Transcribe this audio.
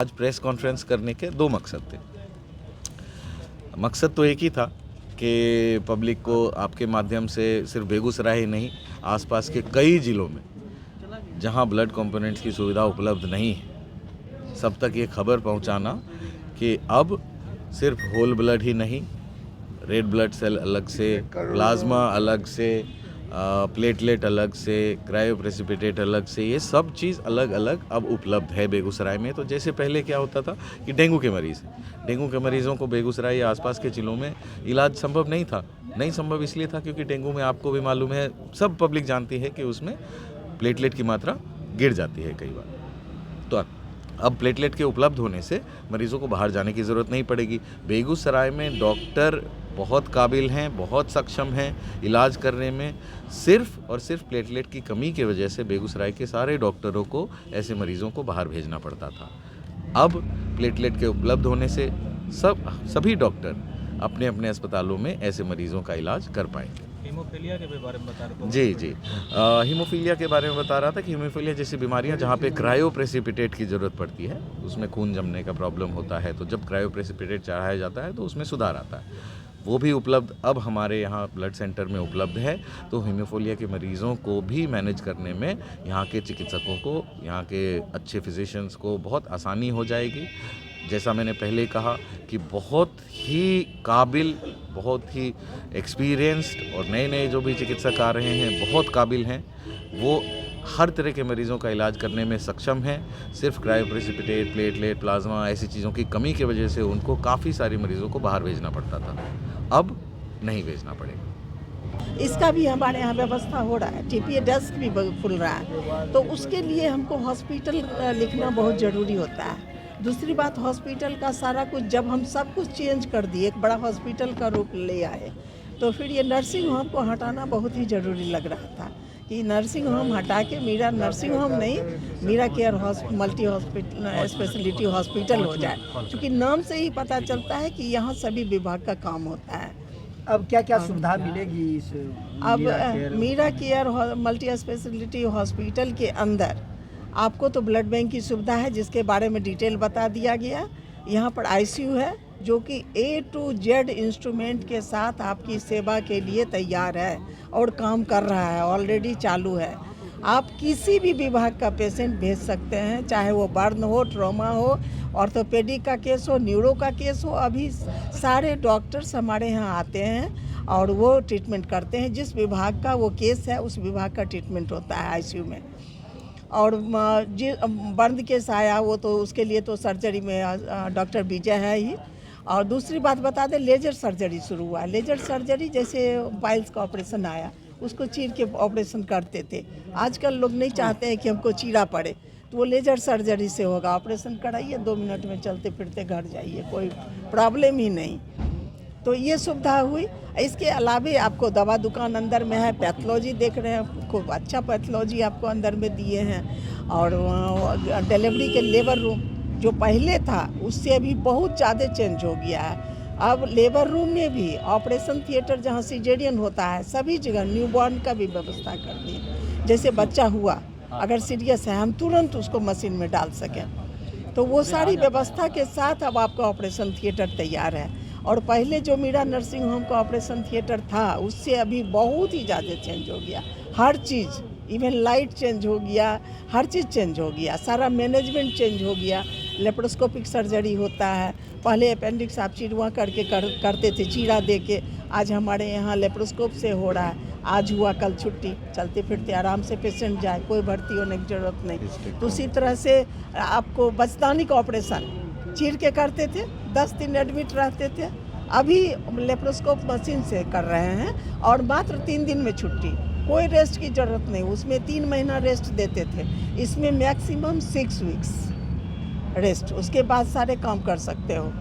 आज press conference करने के दो मकसद थे। मकसद तो एक ही था कि पब्लिक को आपके माध्यम से सिर्फ बेगूसराय ही नहीं, आसपास के कई ज़िलों में जहां ब्लड कंपोनेंट्स की सुविधा उपलब्ध नहीं है, सब तक ये खबर पहुंचाना कि अब सिर्फ होल ब्लड ही नहीं, रेड ब्लड सेल अलग से, प्लाज्मा अलग से, प्लेटलेट अलग से, क्रायोप्रेसिपिटेट अलग से, ये सब चीज़ अलग अलग अब उपलब्ध है बेगूसराय में। तो जैसे पहले क्या होता था कि डेंगू के मरीज़ों को बेगूसराय या आसपास के ज़िलों में इलाज संभव नहीं था। नहीं संभव इसलिए था क्योंकि डेंगू में आपको भी मालूम है, सब पब्लिक जानती है कि उसमें प्लेटलेट की मात्रा गिर जाती है कई बार। तो अब प्लेटलेट के उपलब्ध होने से मरीज़ों को बाहर जाने की ज़रूरत नहीं पड़ेगी। बेगूसराय में डॉक्टर बहुत काबिल हैं, बहुत सक्षम हैं इलाज करने में। सिर्फ और सिर्फ प्लेटलेट की कमी की वजह से बेगूसराय के सारे डॉक्टरों को ऐसे मरीज़ों को बाहर भेजना पड़ता था। अब प्लेटलेट के उपलब्ध होने से सभी डॉक्टर अपने अपने अस्पतालों में ऐसे मरीज़ों का इलाज कर पाएंगे। हीमोफीलिया के बारे में बता रहे थे। जी हीमोफीलिया के बारे में बता रहा था कि हीमोफीलिया जैसी बीमारियां जहां पे क्रायोप्रेसिपिटेट की ज़रूरत पड़ती है, उसमें खून जमने का प्रॉब्लम होता है, तो जब क्रायोप्रेसिपिटेट चढ़ाया जाता है तो उसमें सुधार आता है। वो भी उपलब्ध अब हमारे यहाँ ब्लड सेंटर में उपलब्ध है। तो हीमोफीलिया के मरीज़ों को भी मैनेज करने में यहाँ के चिकित्सकों को, यहाँ के अच्छे फिजिशियंस को बहुत आसानी हो जाएगी। जैसा मैंने पहले कहा कि बहुत ही काबिल, बहुत ही एक्सपीरियंस्ड और नए जो भी चिकित्सक आ रहे हैं बहुत काबिल हैं। वो हर तरह के मरीज़ों का इलाज करने में सक्षम हैं। सिर्फ क्रायोप्रेसिपिटेट, प्लेटलेट, प्लाज्मा ऐसी चीज़ों की कमी की वजह से उनको काफ़ी सारे मरीज़ों को बाहर भेजना पड़ता था, अब नहीं भेजना पड़ेगा। इसका भी हमारे यहाँ व्यवस्था हो रहा है। टीपीए डेस्क भी खुल रहा है, तो उसके लिए हमको हॉस्पिटल लिखना बहुत ज़रूरी होता है। दूसरी बात, हॉस्पिटल का सारा कुछ जब हम सब कुछ चेंज कर दिए, एक बड़ा हॉस्पिटल का रूप ले आए, तो फिर ये नर्सिंग होम को हटाना बहुत ही ज़रूरी लग रहा था कि नर्सिंग होम हटा के मीरा नर्सिंग होम नहीं, Meera care multi hospital speciality hospital हो जाए, क्योंकि नाम से ही पता चलता है कि यहाँ सभी विभाग का काम होता है। अब क्या क्या सुविधा मिलेगी इस अब Meera care multi speciality hospital के अंदर आपको तो ब्लड बैंक की सुविधा है, जिसके बारे में डिटेल बता दिया गया। यहाँ पर आईसीयू है जो कि A to Z इंस्ट्रूमेंट के साथ आपकी सेवा के लिए तैयार है और काम कर रहा है, ऑलरेडी चालू है। आप किसी भी विभाग का पेशेंट भेज सकते हैं, चाहे वो बर्न हो, ट्रॉमा हो, ऑर्थोपेडिक का केस हो, न्यूरो का केस हो। अभी सारे डॉक्टर्स हमारे यहाँ आते हैं और वो ट्रीटमेंट करते हैं। जिस विभाग का वो केस है उस विभाग का ट्रीटमेंट होता है आईसीयू में। और बर्न केस आया वो तो उसके लिए तो सर्जरी में डॉक्टर विजय है ही। और दूसरी बात बता दें, लेजर सर्जरी शुरू हुआ है। लेजर सर्जरी जैसे पाइल्स का ऑपरेशन आया, उसको चीर के ऑपरेशन करते थे। आजकल लोग नहीं चाहते हैं कि हमको चीरा पड़े, तो वो लेजर सर्जरी से होगा। ऑपरेशन कराइए, 2 मिनट में चलते फिरते घर जाइए, कोई प्रॉब्लम ही नहीं। तो ये सुविधा हुई। इसके अलावे आपको दवा दुकान अंदर में है, पैथोलॉजी देख रहे हैं, खूब अच्छा पैथोलॉजी आपको अंदर में दिए हैं। और डिलीवरी के लेबर रूम जो पहले था उससे अभी बहुत ज़्यादा चेंज हो गया है। अब लेबर रूम में भी ऑपरेशन थिएटर, जहाँ सिजेरियन होता है, सभी जगह न्यूबॉर्न का भी व्यवस्था कर दी। जैसे बच्चा हुआ, अगर सीरियस है, हम तुरंत उसको मशीन में डाल सकें, तो वो सारी व्यवस्था के साथ अब आपका ऑपरेशन थिएटर तैयार है। और पहले जो मीरा नर्सिंग होम का ऑपरेशन थिएटर था उससे अभी बहुत ही ज़्यादा चेंज हो गया। हर चीज़, इवन लाइट चेंज हो गया, हर चीज़ चेंज हो गया, सारा मैनेजमेंट चेंज हो गया। लेप्रोस्कोपिक सर्जरी होता है, पहले अपेंडिक्स आप चिरवा करके करते थे, चीरा दे के। आज हमारे यहाँ लेप्रोस्कोप से हो रहा है। आज हुआ, कल छुट्टी, चलते फिरते आराम से पेशेंट जाए, कोई भर्ती होने की ज़रूरत नहीं। तो उसी तरह से आपको बचदानी का ऑपरेशन चीर के करते थे, 10 दिन एडमिट रहते थे। अभी लेप्रोस्कोप मशीन से कर रहे हैं और मात्र 3 दिन में छुट्टी, कोई रेस्ट की ज़रूरत नहीं। उसमें 3 महीना रेस्ट देते थे, इसमें मैक्सिमम 6 वीक्स रेस्ट, उसके बाद सारे काम कर सकते हो।